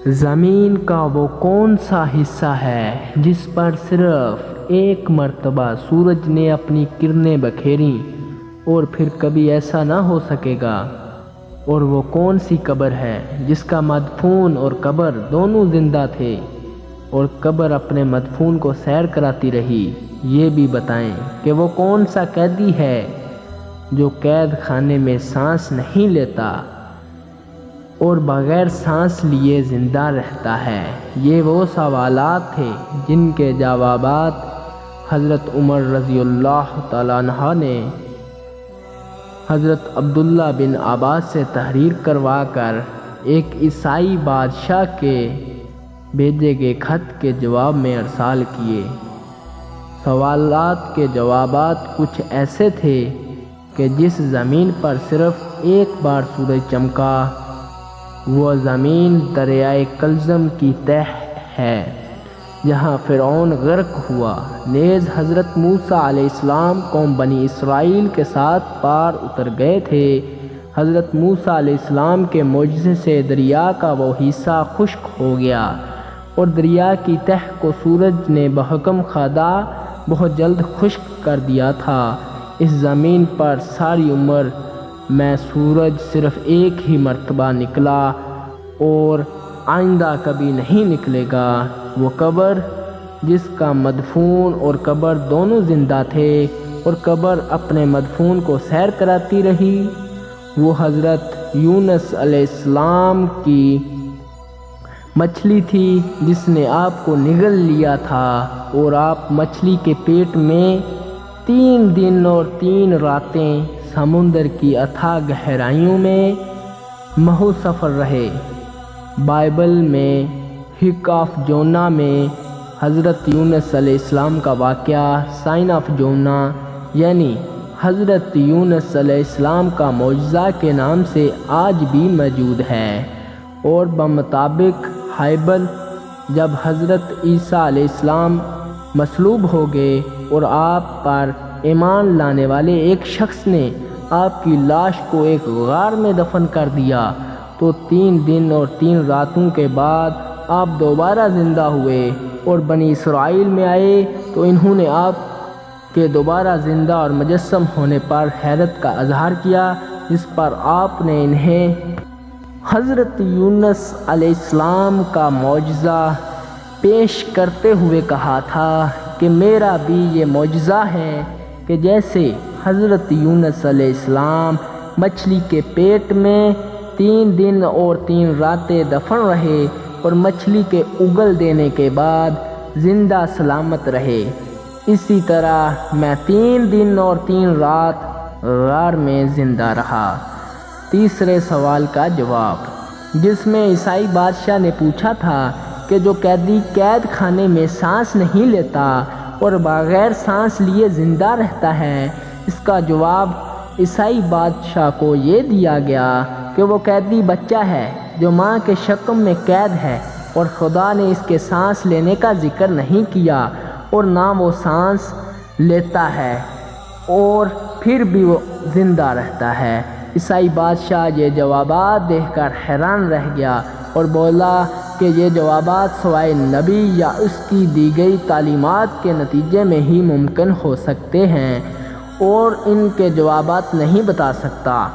زمین کا وہ کون سا حصہ ہے جس پر صرف ایک مرتبہ سورج نے اپنی کرنیں بکھیریں اور پھر کبھی ایسا نہ ہو سکے گا؟ اور وہ کون سی قبر ہے جس کا مدفون اور قبر دونوں زندہ تھے اور قبر اپنے مدفون کو سیر کراتی رہی؟ یہ بھی بتائیں کہ وہ کون سا قیدی ہے جو قید خانے میں سانس نہیں لیتا اور بغیر سانس لیے زندہ رہتا ہے؟ یہ وہ سوالات تھے جن کے جوابات حضرت عمر رضی اللہ تعالیٰ عنہ نے حضرت عبداللہ بن عباس سے تحریر کروا کر ایک عیسائی بادشاہ کے بھیجے گئے خط کے جواب میں ارسال کیے۔ سوالات کے جوابات کچھ ایسے تھے کہ جس زمین پر صرف ایک بار سورج چمکا وہ زمین دریائے کلزم کی تہ ہے جہاں فرعون غرق ہوا، نیز حضرت موسیٰ علیہ السلام قوم بنی اسرائیل کے ساتھ پار اتر گئے تھے۔ حضرت موسیٰ علیہ السلام کے معجزے سے دریا کا وہ حصہ خشک ہو گیا اور دریا کی تہ کو سورج نے بحکم خدا بہت جلد خشک کر دیا تھا۔ اس زمین پر ساری عمر میں سورج صرف ایک ہی مرتبہ نکلا اور آئندہ کبھی نہیں نکلے گا۔ وہ قبر جس کا مدفون اور قبر دونوں زندہ تھے اور قبر اپنے مدفون کو سیر کراتی رہی، وہ حضرت یونس علیہ السلام کی مچھلی تھی جس نے آپ کو نگل لیا تھا اور آپ مچھلی کے پیٹ میں 3 دن اور 3 راتیں سمندر کی اتھاہ گہرائیوں میں محو سفر رہے۔ بائبل میں ہک آف جونا میں حضرت یونس علیہ السلام کا واقعہ سائن آف جونا یعنی حضرت یونس علیہ السلام کا معجزہ کے نام سے آج بھی موجود ہے، اور بمطابق بائبل جب حضرت عیسیٰ علیہ السلام مصلوب ہو گئے اور آپ پر ایمان لانے والے ایک شخص نے آپ کی لاش کو ایک غار میں دفن کر دیا تو 3 دن اور 3 راتوں کے بعد آپ دوبارہ زندہ ہوئے اور بنی اسرائیل میں آئے تو انہوں نے آپ کے دوبارہ زندہ اور مجسم ہونے پر حیرت کا اظہار کیا، جس پر آپ نے انہیں حضرت یونس علیہ السلام کا معجزہ پیش کرتے ہوئے کہا تھا کہ میرا بھی یہ معجزہ ہے کہ جیسے حضرت یونس علیہ السلام مچھلی کے پیٹ میں 3 دن اور 3 راتیں دفن رہے اور مچھلی کے اگل دینے کے بعد زندہ سلامت رہے، اسی طرح میں 3 دن اور 3 رات غار میں زندہ رہا۔ تیسرے سوال کا جواب، جس میں عیسائی بادشاہ نے پوچھا تھا کہ جو قیدی قید خانے میں سانس نہیں لیتا اور بغیر سانس لیے زندہ رہتا ہے، اس کا جواب عیسائی بادشاہ کو یہ دیا گیا کہ وہ قیدی بچہ ہے جو ماں کے شکم میں قید ہے اور خدا نے اس کے سانس لینے کا ذکر نہیں کیا اور نہ وہ سانس لیتا ہے اور پھر بھی وہ زندہ رہتا ہے۔ عیسائی بادشاہ یہ جوابات دیکھ کر حیران رہ گیا اور بولا کہ یہ جوابات سوائے نبی یا اس کی دی گئی تعلیمات کے نتیجے میں ہی ممکن ہو سکتے ہیں اور ان کے جوابات نہیں بتا سکتا۔